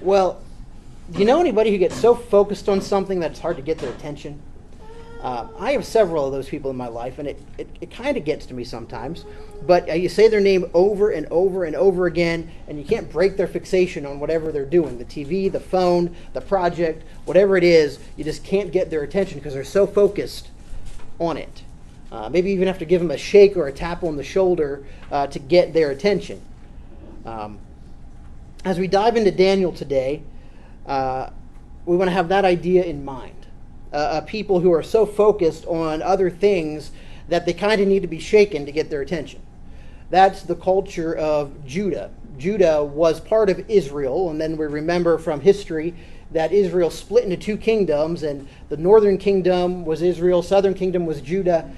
Well, do you know anybody who gets so focused on something that it's hard to get their attention? I have several of those people in my life, and it kind of gets to me sometimes. But you say their name over and over and over again, and you can't break their fixation on whatever they're doing. The TV, the phone, the project, whatever it is, you just can't get their attention because they're so focused on it. Maybe you even have to give them a shake or a tap on the shoulder to get their attention. As we dive into Daniel today, we want to have that idea in mind. People who are so focused on other things that they kind of need to be shaken to get their attention. That's the culture of Judah. Judah was part of Israel, and then we remember from history that Israel split into two kingdoms, and the northern kingdom was Israel, southern kingdom was Judah.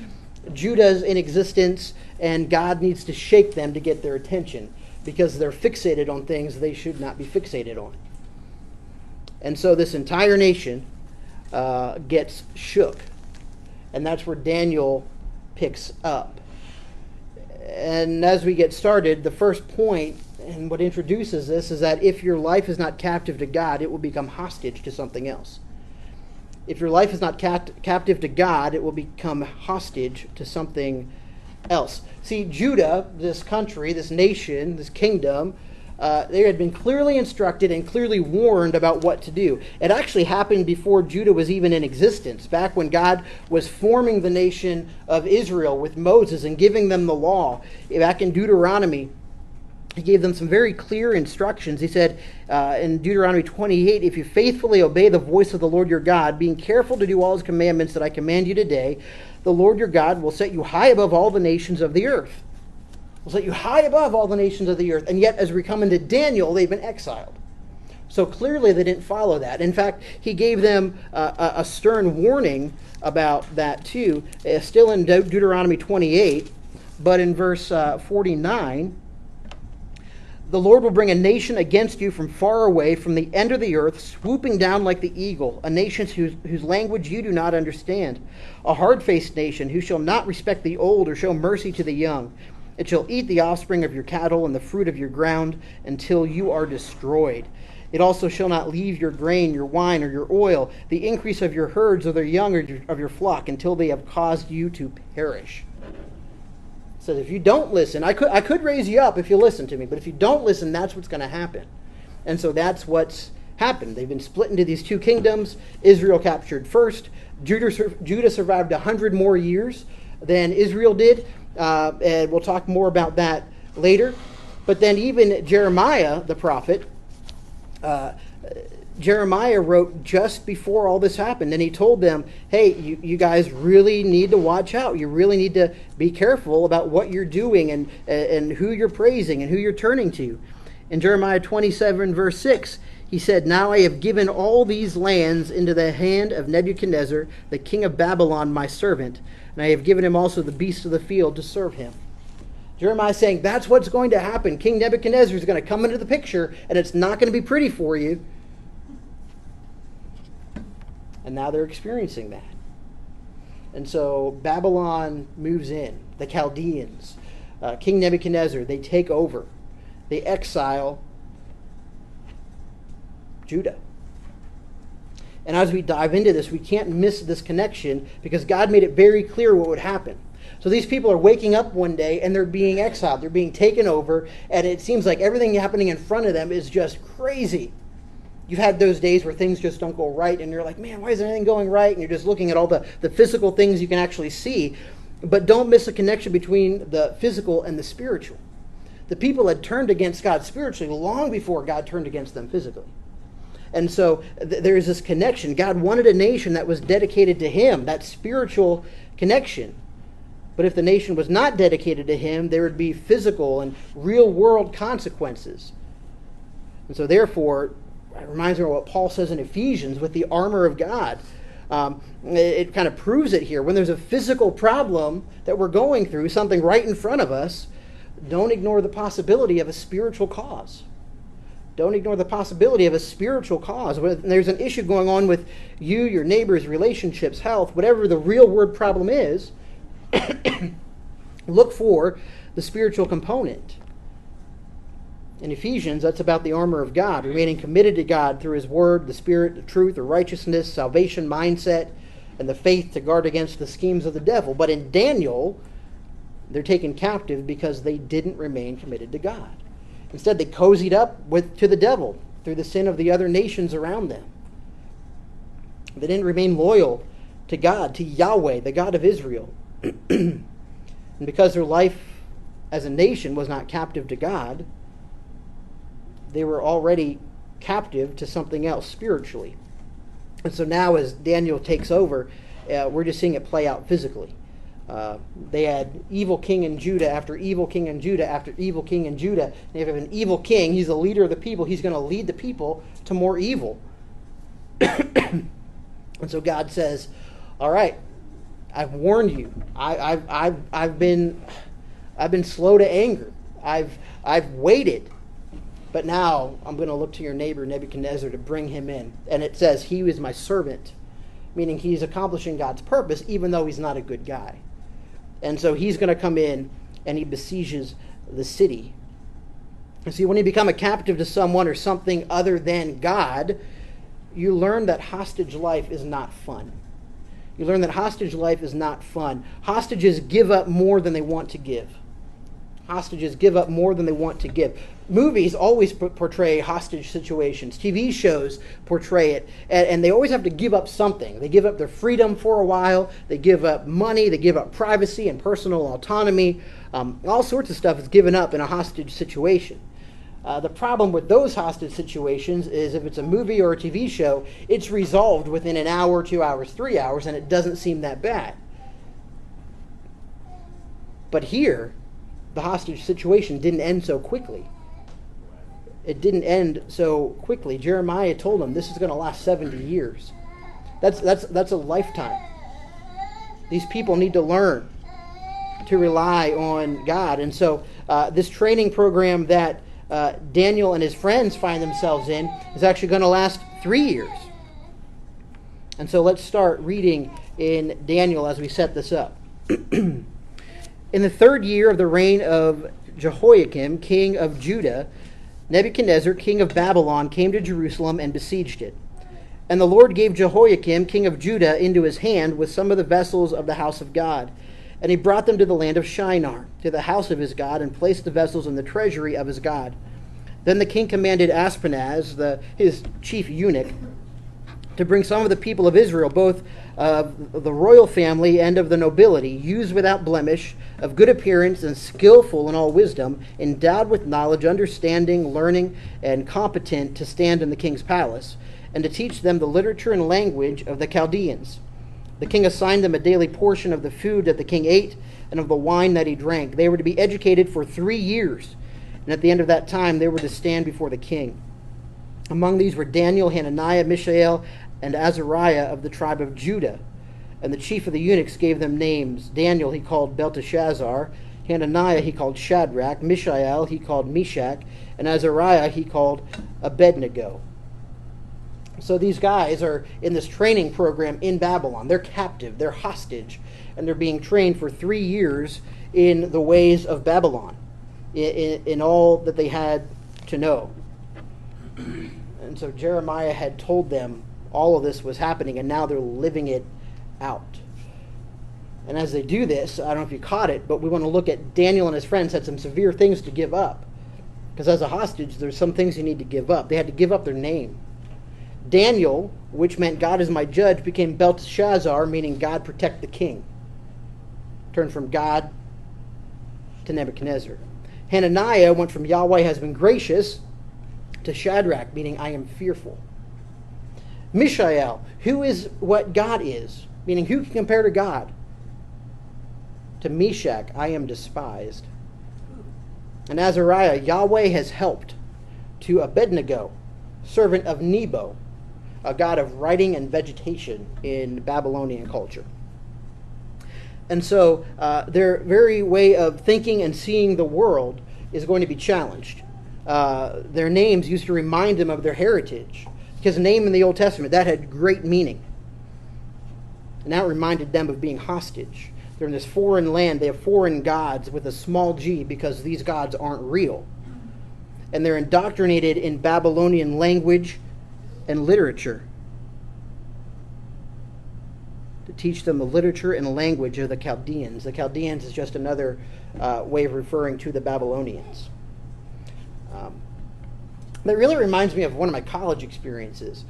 Judah's in existence, and God needs to shake them to get their attention because they're fixated on things they should not be fixated on. And so this entire nation gets shook. And that's where Daniel picks up. And as we get started, the first point, and what introduces this, is that if your life is not captive to God, it will become hostage to something else. If your life is not captive to God, it will become hostage to something else. See, Judah, this country, this nation, this kingdom, they had been clearly instructed and clearly warned about what to do. It actually happened before Judah was even in existence, back when God was forming the nation of Israel with Moses and giving them the law. Back in Deuteronomy, he gave them some very clear instructions. He said in Deuteronomy 28, if you faithfully obey the voice of the Lord your God, being careful to do all his commandments that I command you today, the Lord your God will set you high above all the nations of the earth. Will set you high above all the nations of the earth. And yet, as we come into Daniel, they've been exiled. So clearly they didn't follow that. In fact, he gave them a stern warning about that too, still in Deuteronomy 28, but in verse 49, the Lord will bring a nation against you from far away, from the end of the earth, swooping down like the eagle, a nation whose language you do not understand, a hard-faced nation who shall not respect the old or show mercy to the young. It shall eat the offspring of your cattle and the fruit of your ground until you are destroyed. It also shall not leave your grain, your wine, or your oil, the increase of your herds or the young of your flock, until they have caused you to perish. So if you don't listen, I could raise you up if you listen to me, but if you don't listen, that's what's going to happen. And so that's what's happened. They've been split into these two kingdoms. Israel captured first. Judah survived 100 more years than Israel did. And we'll talk more about that later. But then even Jeremiah, the prophet, Jeremiah wrote just before all this happened, and he told them, hey, you guys really need to watch out. You really need to be careful about what you're doing and who you're praising and who you're turning to. In Jeremiah 27, verse 6, he said, now I have given all these lands into the hand of Nebuchadnezzar, the king of Babylon, my servant, and I have given him also the beasts of the field to serve him. Jeremiah is saying that's what's going to happen. King Nebuchadnezzar is going to come into the picture, and it's not going to be pretty for you. And now they're experiencing that. And so Babylon moves in. The Chaldeans, King Nebuchadnezzar, they take over. They exile Judah. And as we dive into this, we can't miss this connection because God made it very clear what would happen. So these people are waking up one day and they're being exiled. They're being taken over, and it seems like everything happening in front of them is just crazy. You've had those days where things just don't go right, and you're like, man, why isn't anything going right? And you're just looking at all the physical things you can actually see. But don't miss a connection between the physical and the spiritual. The people had turned against God spiritually long before God turned against them physically. And so there's this connection. God wanted a nation that was dedicated to him, that spiritual connection. But if the nation was not dedicated to him, there would be physical and real-world consequences. And so therefore, it reminds me of what Paul says in Ephesians with the armor of God. It kind of proves it here. When there's a physical problem that we're going through, something right in front of us, don't ignore the possibility of a spiritual cause. Don't ignore the possibility of a spiritual cause. When there's an issue going on with you, your neighbors, relationships, health, whatever the real world problem is, look for the spiritual component. In Ephesians, that's about the armor of God, remaining committed to God through his word, the spirit, the truth, the righteousness, salvation mindset, and the faith to guard against the schemes of the devil. But in Daniel, they're taken captive because they didn't remain committed to God. Instead, they cozied up to the devil through the sin of the other nations around them. They didn't remain loyal to God, to Yahweh, the God of Israel. And because their life as a nation was not captive to God, they were already captive to something else spiritually. And so now as Daniel takes over, we're just seeing it play out physically. They had evil king in Judah after evil king in Judah after evil king in Judah. They have an evil king. He's the leader of the people. He's going to lead the people to more evil. And so God says, all right, I've warned you. I've been slow to anger. I've waited. But now I'm going to look to your neighbor Nebuchadnezzar to bring him in. And it says he is my servant, meaning he's accomplishing God's purpose even though he's not a good guy. And so he's going to come in and he besieges the city. And see, when you become a captive to someone or something other than God, you learn that hostage life is not fun. You learn that hostage life is not fun. Hostages give up more than they want to give. Hostages give up more than they want to give. Movies always portray hostage situations. TV shows portray it. And they always have to give up something. They give up their freedom for a while. They give up money. They give up privacy and personal autonomy. All sorts of stuff is given up in a hostage situation. The problem with those hostage situations is if it's a movie or a TV show, it's resolved within an hour, 2 hours, 3 hours, and it doesn't seem that bad. But here, the hostage situation didn't end so quickly. It didn't end so quickly. Jeremiah told them this is going to last 70 years. That's a lifetime. These people need to learn to rely on God. And so this training program that Daniel and his friends find themselves in is actually going to last 3 years. And so let's start reading in Daniel as we set this up. In the 3rd year of the reign of Jehoiakim, king of Judah, Nebuchadnezzar, king of Babylon, came to Jerusalem and besieged it. And the Lord gave Jehoiakim, king of Judah, into his hand with some of the vessels of the house of God. And he brought them to the land of Shinar, to the house of his God, and placed the vessels in the treasury of his God. Then the king commanded Aspenaz, his chief eunuch, to bring some of the people of Israel, both of the royal family and of the nobility, used without blemish, of good appearance, and skillful in all wisdom, endowed with knowledge, understanding, learning, and competent to stand in the king's palace, and to teach them the literature and language of the Chaldeans. The king assigned them a daily portion of the food that the king ate and of the wine that he drank. They were to be educated for 3 years, and at the end of that time they were to stand before the king. Among these were Daniel, Hananiah, Mishael, and Azariah of the tribe of Judah. And the chief of the eunuchs gave them names. Daniel he called Belteshazzar, Hananiah he called Shadrach, Mishael he called Meshach, and Azariah he called Abednego. So these guys are in this training program in Babylon. They're captive, they're hostage, and they're being trained for 3 years in the ways of Babylon, in all that they had to know. And so Jeremiah had told them all of this was happening, and now they're living it out. And as they do this, I don't know if you caught it, but we want to look at Daniel and his friends had some severe things to give up. Because as a hostage, there's some things you need to give up. They had to give up their name. Daniel, which meant God is my judge, became Belteshazzar, meaning God protect the king. Turned from God to Nebuchadnezzar. Hananiah went from Yahweh has been gracious to Shadrach, meaning I am fearful. Mishael, who is what God is, meaning who can compare to God? To Meshach, I am despised. And Azariah, Yahweh has helped. To Abednego, servant of Nebo, a god of writing and vegetation in Babylonian culture. And so their very way of thinking and seeing the world is going to be challenged. Their names used to remind them of their heritage. Because a name in the Old Testament, that had great meaning. And now it reminded them of being hostage. They're in this foreign land. They have foreign gods with a small g because these gods aren't real. and they're indoctrinated in Babylonian language and literature. To teach them the literature and language of the Chaldeans. The Chaldeans is just another way of referring to the Babylonians. That really reminds me of one of my college experiences.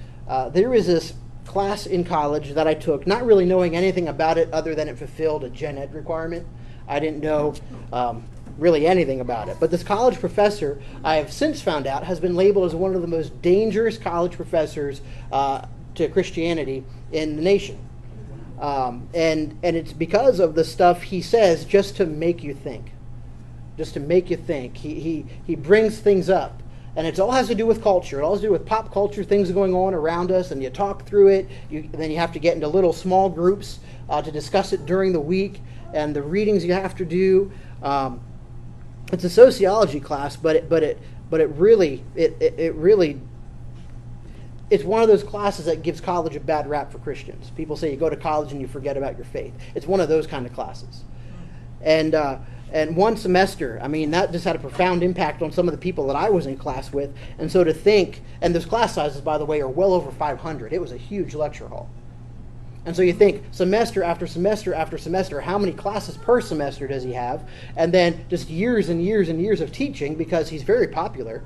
There was this class in college that I took, not really knowing anything about it other than it fulfilled a gen ed requirement. I didn't know really anything about it. But this college professor, I have since found out, has been labeled as one of the most dangerous college professors to Christianity in the nation. And it's because of the stuff he says just to make you think. Just to make you think. He brings things up. And it all has to do with culture. It all has to do with pop culture, things going on around us, and you talk through it. Then you have to get into little small groups to discuss it during the week, and the readings you have to do. It's a sociology class, but it really it's one of those classes that gives college a bad rap for Christians. People say you go to college and you forget about your faith. It's one of those kind of classes. And one semester, I mean, that just had a profound impact on some of the people that I was in class with. And so to think, and those class sizes, by the way, are well over 500. It was a huge lecture hall. And so you think, semester after semester after semester, how many classes per semester does he have? And then just years and years and years of teaching, because he's very popular.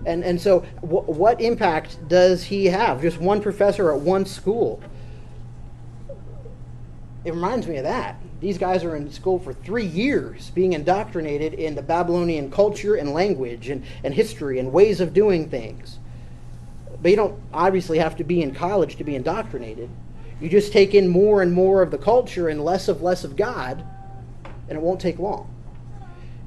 And so what impact does he have? Just one professor at one school. It reminds me of that. These guys are in school for 3 years being indoctrinated in the Babylonian culture and language and history and ways of doing things. But you don't obviously have to be in college to be indoctrinated. You just take in more and more of the culture and less of God, and it won't take long.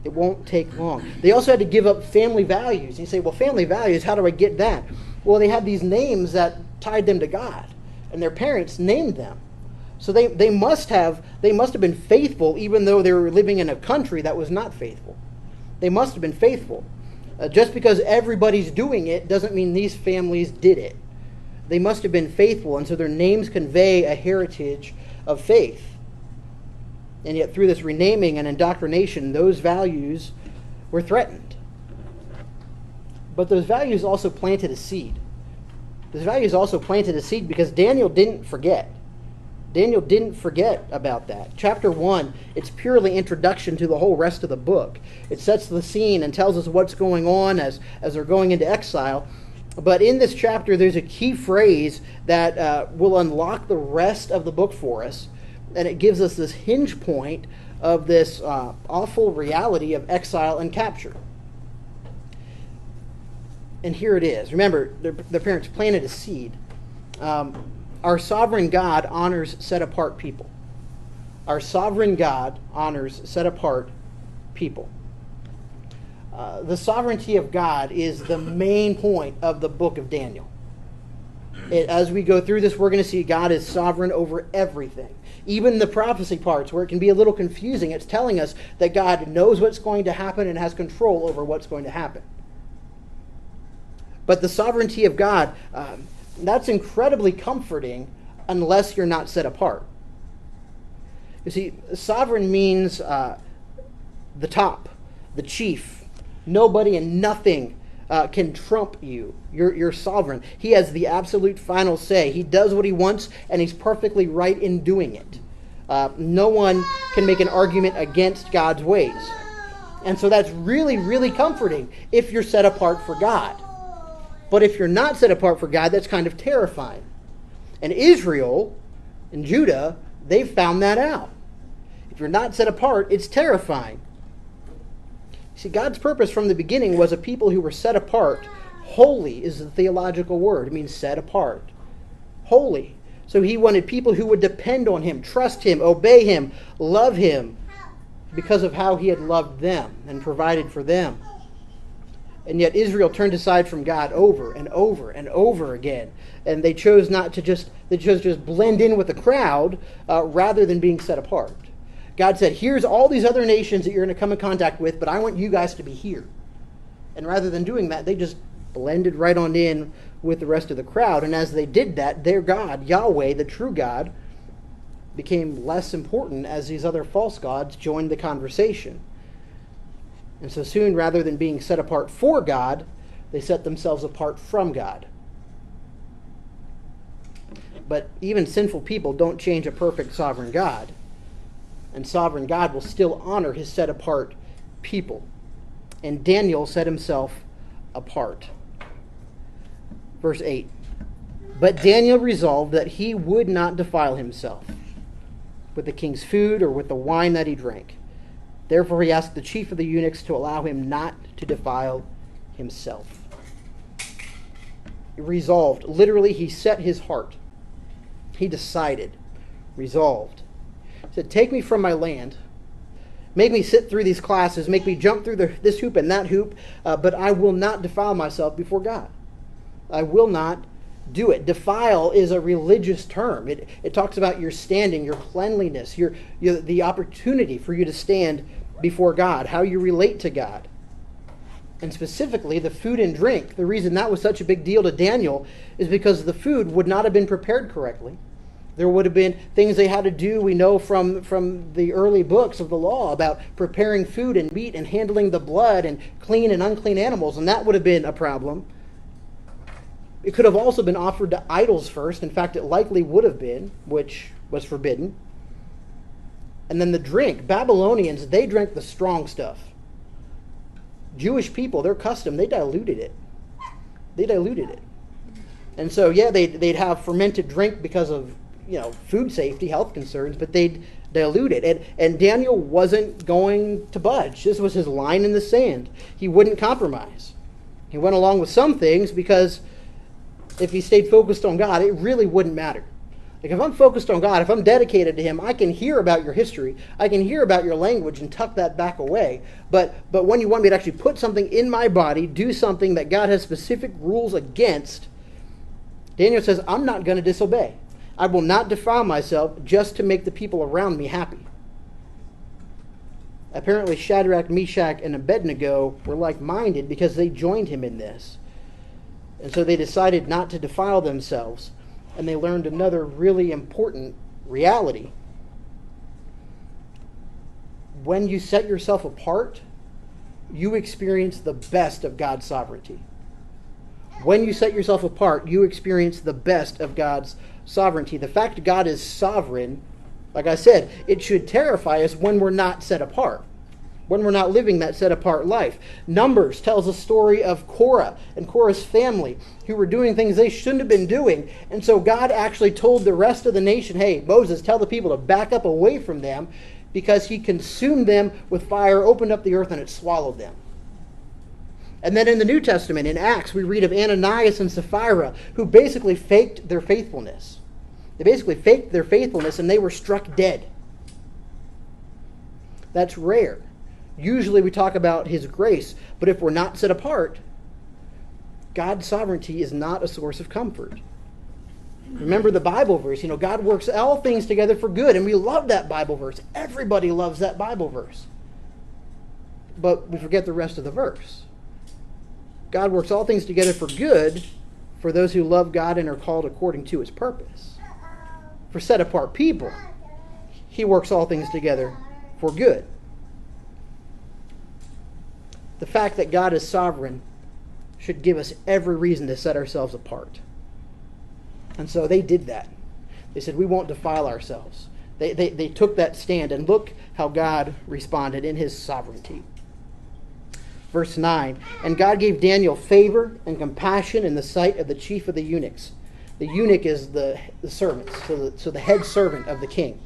It won't take long. They also had to give up family values. You say, well, family values, how do I get that? Well, they had these names that tied them to God, and their parents named them. So they must have been faithful, even though they were living in a country that was not faithful. They must have been faithful. Just because everybody's doing it doesn't mean these families did it. They must have been faithful, and so their names convey a heritage of faith. And yet through this renaming and indoctrination, those values were threatened. But those values also planted a seed. Those values also planted a seed because Daniel didn't forget. Daniel didn't forget about that. Chapter 1, it's purely introduction to the whole rest of the book. It sets the scene and tells us what's going on as they're going into exile. But in this chapter, there's a key phrase that will unlock the rest of the book for us. And it gives us this hinge point of this awful reality of exile and capture. And here it is. Remember, their parents planted a seed. Our sovereign God honors set-apart people. Our sovereign God honors set-apart people. The sovereignty of God is the main point of the book of Daniel. As we go through this, we're going to see God is sovereign over everything. Even the prophecy parts, where it can be a little confusing, it's telling us that God knows what's going to happen and has control over what's going to happen. But the sovereignty of God, that's incredibly comforting unless you're not set apart. You see, sovereign means the top, the chief. Nobody and nothing can trump you. You're sovereign. He has the absolute final say. He does what he wants, and he's perfectly right in doing it. No one can make an argument against God's ways. And so that's really, really comforting if you're set apart for God. But if you're not set apart for God, that's kind of terrifying. And Israel and Judah, they've found that out. If you're not set apart, it's terrifying. See, God's purpose from the beginning was a people who were set apart. Holy is the theological word. It means set apart. Holy. So he wanted people who would depend on him, trust him, obey him, love him because of how he had loved them and provided for them. And yet Israel turned aside from God over and over and over again. And they chose to blend in with the crowd rather than being set apart. God said, here's all these other nations that you're going to come in contact with, but I want you guys to be here. And rather than doing that, they just blended right on in with the rest of the crowd. And as they did that, their God, Yahweh, the true God, became less important as these other false gods joined the conversation. And so soon, rather than being set apart for God, they set themselves apart from God. But even sinful people don't change a perfect sovereign God. And sovereign God will still honor his set apart people. And Daniel set himself apart. Verse 8. But Daniel resolved that he would not defile himself with the king's food or with the wine that he drank. Therefore he asked the chief of the eunuchs to allow him not to defile himself. He resolved. Literally, he set his heart. He decided. Resolved. He said, take me from my land. Make me sit through these classes. Make me jump through this hoop and that hoop. But I will not defile myself before God. I will not do it. Defile is a religious term. It talks about your standing, your cleanliness, the opportunity for you to stand before God, how you relate to God. And specifically, the food and drink. The reason that was such a big deal to Daniel is because the food would not have been prepared correctly. There would have been things they had to do, we know from the early books of the law, about preparing food and meat and handling the blood and clean and unclean animals, and that would have been a problem. It could have also been offered to idols first. In fact, it likely would have been, which was forbidden. And then the drink. Babylonians, they drank the strong stuff. Jewish people, their custom, they diluted it. And so, yeah, they'd have fermented drink because of, food safety, health concerns, but they'd dilute it. And Daniel wasn't going to budge. This was his line in the sand. He wouldn't compromise. He went along with some things because if he stayed focused on God, it really wouldn't matter. Like, if I'm focused on God, if I'm dedicated to him, I can hear about your history. I can hear about your language and tuck that back away. But when you want me to actually put something in my body, do something that God has specific rules against, Daniel says, I'm not going to disobey. I will not defile myself just to make the people around me happy. Apparently, Shadrach, Meshach, and Abednego were like-minded because they joined him in this. And so they decided not to defile themselves. And they learned another really important reality. When you set yourself apart, you experience the best of God's sovereignty. When you set yourself apart, you experience the best of God's sovereignty. The fact God is sovereign, like I said, it should terrify us when we're not set apart. When we're not living that set-apart life. Numbers tells a story of Korah and Korah's family who were doing things they shouldn't have been doing. And so God actually told the rest of the nation, hey, Moses, tell the people to back up away from them because he consumed them with fire, opened up the earth, and it swallowed them. And then in the New Testament, in Acts, we read of Ananias and Sapphira who basically faked their faithfulness. They basically faked their faithfulness and they were struck dead. That's rare. Usually we talk about his grace, but if we're not set apart, God's sovereignty is not a source of comfort. Remember the Bible verse, God works all things together for good, and we love that Bible verse. Everybody loves that Bible verse. But we forget the rest of the verse. God works all things together for good for those who love God and are called according to his purpose. For set apart people, he works all things together for good. The fact that God is sovereign should give us every reason to set ourselves apart. And so they did that. They said, we won't defile ourselves. They took that stand, and look how God responded in his sovereignty. Verse 9, and God gave Daniel favor and compassion in the sight of the chief of the eunuchs. The eunuch is the servant, so the head servant of the king.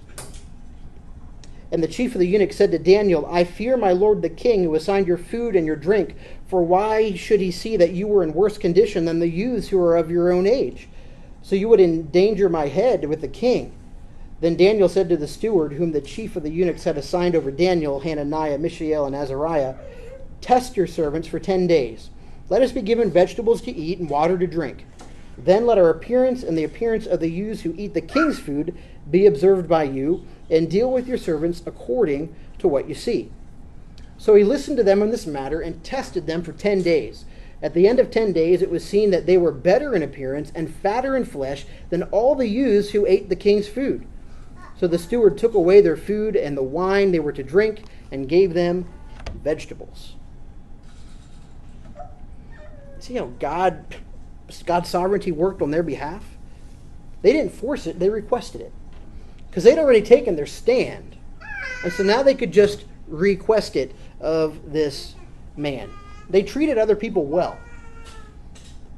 And the chief of the eunuchs said to Daniel, I fear my lord the king, who assigned your food and your drink, for why should he see that you were in worse condition than the youths who are of your own age? So you would endanger my head with the king. Then Daniel said to the steward, whom the chief of the eunuchs had assigned over Daniel, Hananiah, Mishael, and Azariah, test your servants for 10 days. Let us be given vegetables to eat and water to drink. Then let our appearance and the appearance of the youths who eat the king's food be observed by you, and deal with your servants according to what you see. So he listened to them on this matter and tested them for 10 days. At the end of 10 days, it was seen that they were better in appearance and fatter in flesh than all the youths who ate the king's food. So the steward took away their food and the wine they were to drink and gave them vegetables. See how God's sovereignty worked on their behalf? They didn't force it, they requested it. Because they'd already taken their stand. And so now they could just request it of this man. They treated other people well.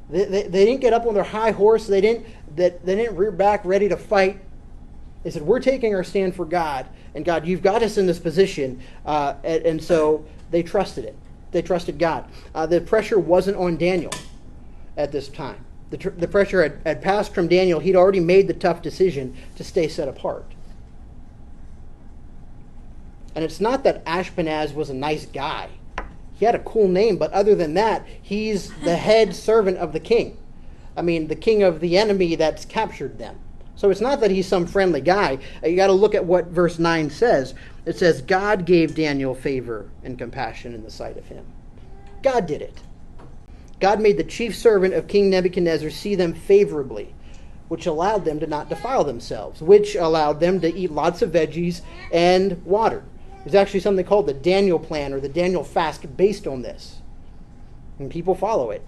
They didn't get up on their high horse. They didn't rear back ready to fight. They said, we're taking our stand for God. And God, you've got us in this position. And so they trusted it. They trusted God. The pressure wasn't on Daniel at this time. The pressure had passed from Daniel. He'd already made the tough decision to stay set apart. And it's not that Ashpenaz was a nice guy. He had a cool name, but other than that, he's the head servant of the king. I mean, the king of the enemy that's captured them. So it's not that he's some friendly guy. You got to look at what verse 9 says. It says, God gave Daniel favor and compassion in the sight of him. God did it. God made the chief servant of King Nebuchadnezzar see them favorably, which allowed them to not defile themselves, which allowed them to eat lots of veggies and water. There's actually something called the Daniel plan or the Daniel fast based on this. And people follow it.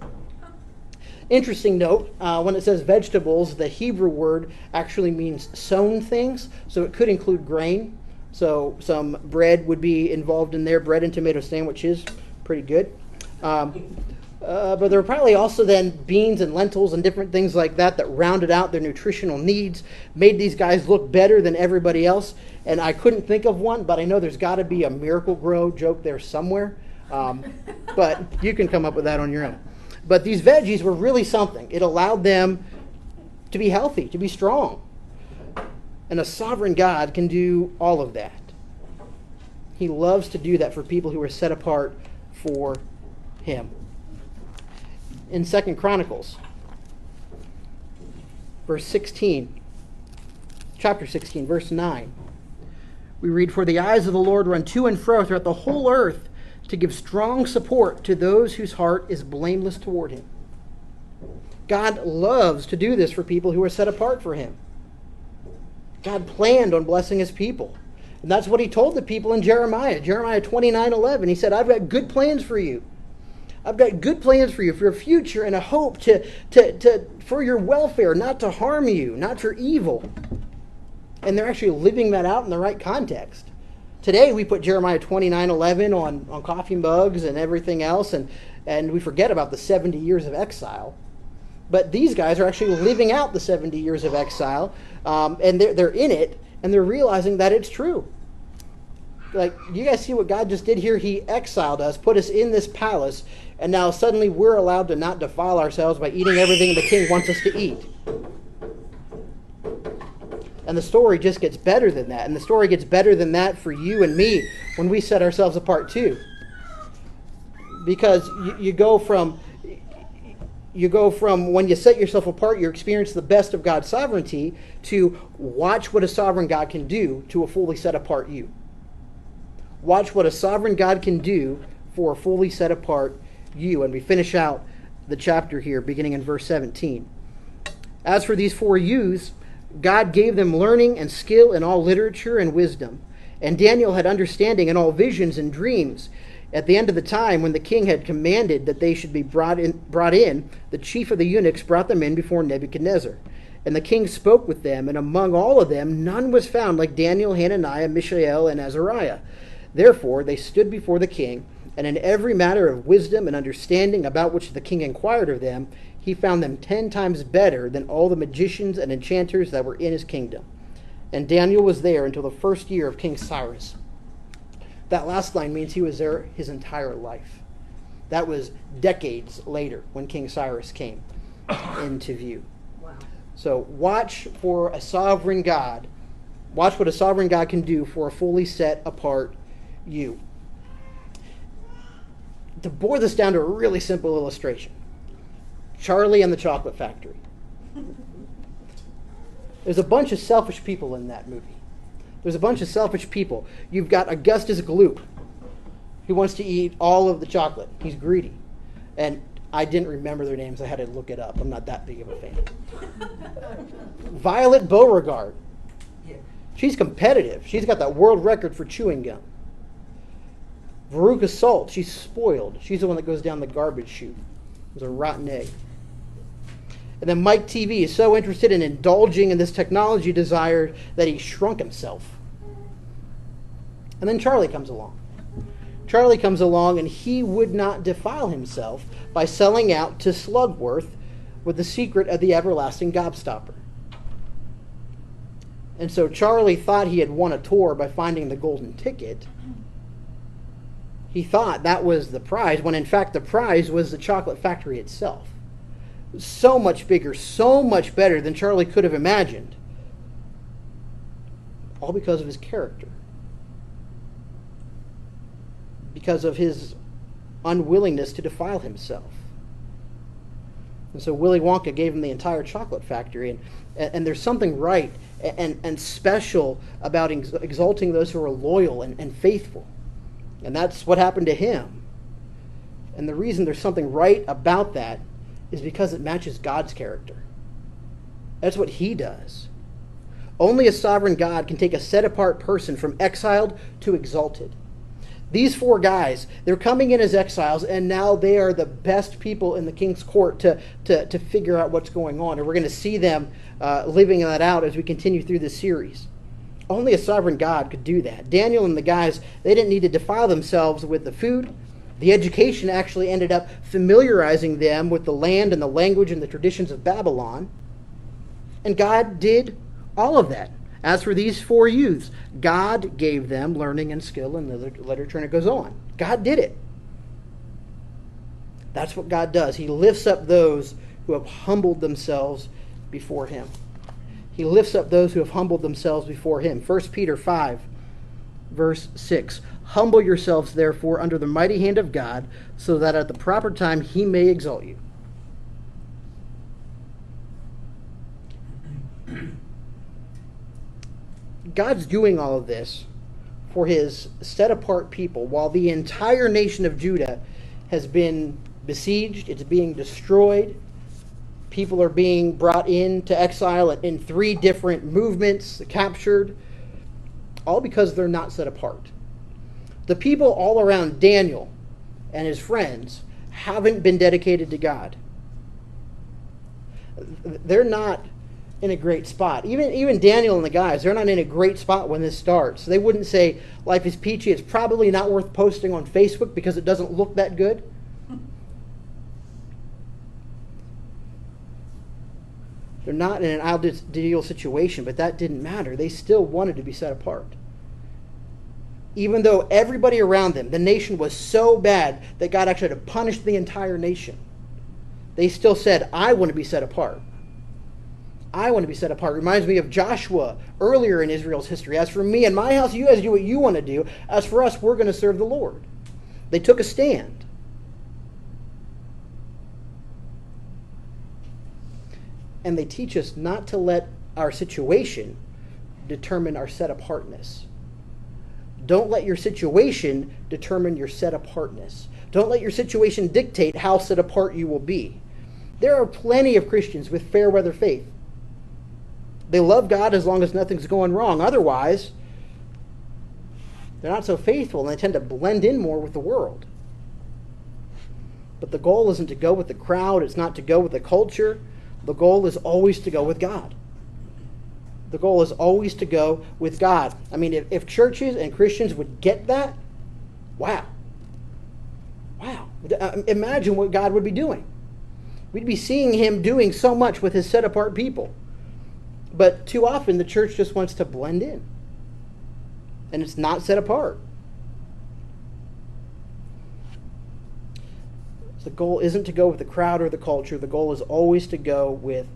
Interesting note, when it says vegetables, the Hebrew word actually means sown things, so it could include grain. So some bread would be involved in there, bread and tomato sandwiches, pretty good. But there were probably also then beans and lentils and different things like that rounded out their nutritional needs, made these guys look better than everybody else. And I couldn't think of one, but I know there's got to be a Miracle Grow joke there somewhere. But you can come up with that on your own. But these veggies were really something. It allowed them to be healthy, to be strong. And a sovereign God can do all of that. He loves to do that for people who are set apart for him. In 2 Chronicles, chapter 16, verse 9, we read, For the eyes of the Lord run to and fro throughout the whole earth to give strong support to those whose heart is blameless toward him. God loves to do this for people who are set apart for him. God planned on blessing his people. And that's what he told the people in Jeremiah. Jeremiah 29:11. He said, I've got good plans for you. I've got good plans for you, for your future, and a hope for your welfare, not to harm you, not for evil. And they're actually living that out in the right context. Today we put Jeremiah 29:11 on coffee mugs and everything else, and we forget about the 70 years of exile. But these guys are actually living out the 70 years of exile, and they're in it, and they're realizing that it's true. Like, you guys see what God just did here? He exiled us, put us in this palace, and now suddenly we're allowed to not defile ourselves by eating everything the king wants us to eat. And the story just gets better than that. And the story gets better than that for you and me when we set ourselves apart too. Because you go from when you set yourself apart, you experience the best of God's sovereignty, to watch what a sovereign God can do to a fully set apart you. Watch what a sovereign God can do for a fully set apart you. And we finish out the chapter here, beginning in verse 17. As for these 4 youths, God gave them learning and skill in all literature and wisdom. And Daniel had understanding in all visions and dreams. At the end of the time, when the king had commanded that they should be brought in, the chief of the eunuchs brought them in before Nebuchadnezzar. And the king spoke with them, and among all of them none was found like Daniel, Hananiah, Mishael, and Azariah. Therefore they stood before the king, and in every matter of wisdom and understanding about which the king inquired of them, he found them 10 times better than all the magicians and enchanters that were in his kingdom. And Daniel was there until the first year of King Cyrus. That last line means he was there his entire life. That was decades later when King Cyrus came into view. Wow. So watch for a sovereign God. Watch what a sovereign God can do for a fully set apart you. To boil this down to a really simple illustration, Charlie and the Chocolate Factory. There's a bunch of selfish people in that movie. There's a bunch of selfish people. You've got Augustus Gloop, who wants to eat all of the chocolate. He's greedy. And I didn't remember their names. I had to look it up. I'm not that big of a fan. Violet Beauregard. She's competitive. She's got that world record for chewing gum. Veruca Salt, she's spoiled. She's the one that goes down the garbage chute. It was a rotten egg. And then Mike TV is so interested in indulging in this technology desire that he shrunk himself. And then Charlie comes along. Charlie comes along, and he would not defile himself by selling out to Slugworth with the secret of the everlasting gobstopper. And so Charlie thought he had won a tour by finding the golden ticket. He thought that was the prize, when in fact the prize was the chocolate factory itself. So much bigger, so much better than Charlie could have imagined. All because of his character. Because of his unwillingness to defile himself. And so Willy Wonka gave him the entire chocolate factory. And there's something right and special about exalting those who are loyal and faithful. And that's what happened to him. And the reason there's something right about that is because it matches God's character. That's what he does. Only a sovereign God can take a set-apart person from exiled to exalted. These four guys, they're coming in as exiles, and now they are the best people in the king's court to figure out what's going on. And we're going to see them living that out as we continue through this series. Only a sovereign God could do that. Daniel and the guys, they didn't need to defile themselves with the food. The education actually ended up familiarizing them with the land and the language and the traditions of Babylon. And God did all of that. As for these four youths, God gave them learning and skill in the literature, and it goes on. God did it. That's what God does. He lifts up those who have humbled themselves before him. He lifts up those who have humbled themselves before him. 1 Peter 5, verse 6. Humble yourselves, therefore, under the mighty hand of God, so that at the proper time he may exalt you. God's doing all of this for his set-apart people, while the entire nation of Judah has been besieged, it's being destroyed. People are being brought into exile in 3 different movements, captured, all because they're not set apart. The people all around Daniel and his friends haven't been dedicated to God. They're not in a great spot. Even Daniel and the guys, they're not in a great spot when this starts. They wouldn't say life is peachy. It's probably not worth posting on Facebook because it doesn't look that good. They're not in an ideal situation, but that didn't matter. They still wanted to be set apart. Even though everybody around them, the nation was so bad that God actually had to punish the entire nation, they still said, I want to be set apart. I want to be set apart. It reminds me of Joshua earlier in Israel's history. As for me and my house, you guys do what you want to do. As for us, we're going to serve the Lord. They took a stand. And they teach us not to let our situation determine our set-apartness. Don't let your situation determine your set-apartness. Don't let your situation dictate how set apart you will be. There are plenty of Christians with fair-weather faith. They love God as long as nothing's going wrong. Otherwise, they're not so faithful, and they tend to blend in more with the world. But the goal isn't to go with the crowd. It's not to go with the culture. The goal is always to go with God. The goal is always to go with God. I mean, if churches and Christians would get that, wow. Wow. Imagine what God would be doing. We'd be seeing him doing so much with his set-apart people. But too often, the church just wants to blend in. And it's not set apart. The goal isn't to go with the crowd or the culture. The goal is always to go with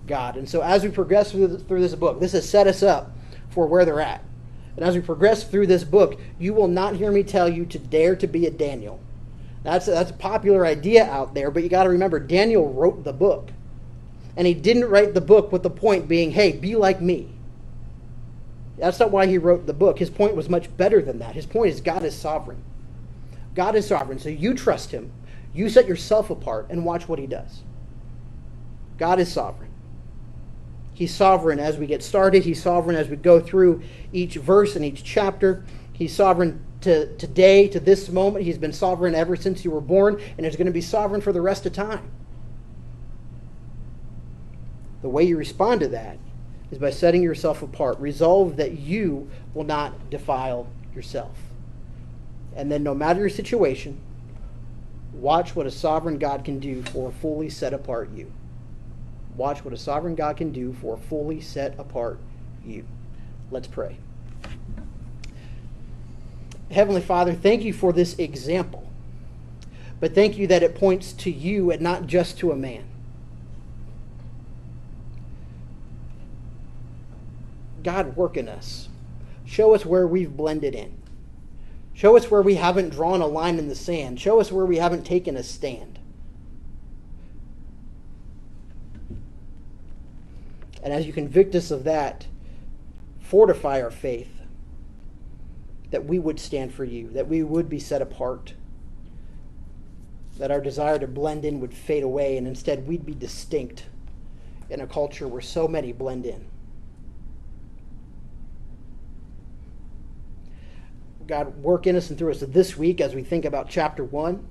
God. And so as we progress through this book, this has set us up for where they're at. And as we progress through this book, you will not hear me tell you to dare to be a Daniel. That's a popular idea out there, but you got to remember, Daniel wrote the book. And he didn't write the book with the point being, hey, be like me. That's not why he wrote the book. His point was much better than that. His point is God is sovereign. God is sovereign, so you trust him. You set yourself apart and watch what he does. God is sovereign. He's sovereign as we get started. He's sovereign as we go through each verse and each chapter. He's sovereign to today, to this moment. He's been sovereign ever since you were born, and is going to be sovereign for the rest of time. The way you respond to that is by setting yourself apart. Resolve that you will not defile yourself. And then no matter your situation, watch what a sovereign God can do for a fully set apart you. Watch what a sovereign God can do for a fully set apart you. Let's pray. Heavenly Father, thank you for this example. But thank you that it points to you and not just to a man. God, work in us. Show us where we've blended in. Show us where we haven't drawn a line in the sand. Show us where we haven't taken a stand. And as you convict us of that, fortify our faith, that we would stand for you, that we would be set apart, that our desire to blend in would fade away, and instead we'd be distinct in a culture where so many blend in. God, work in us and through us this week as we think about chapter 1,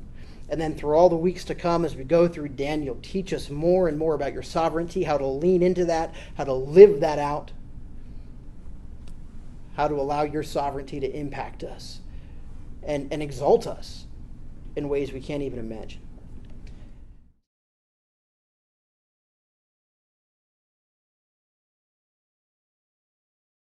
and then through all the weeks to come as we go through Daniel. Teach us more and more about your sovereignty, how to lean into that, how to live that out, how to allow your sovereignty to impact us and exalt us in ways we can't even imagine.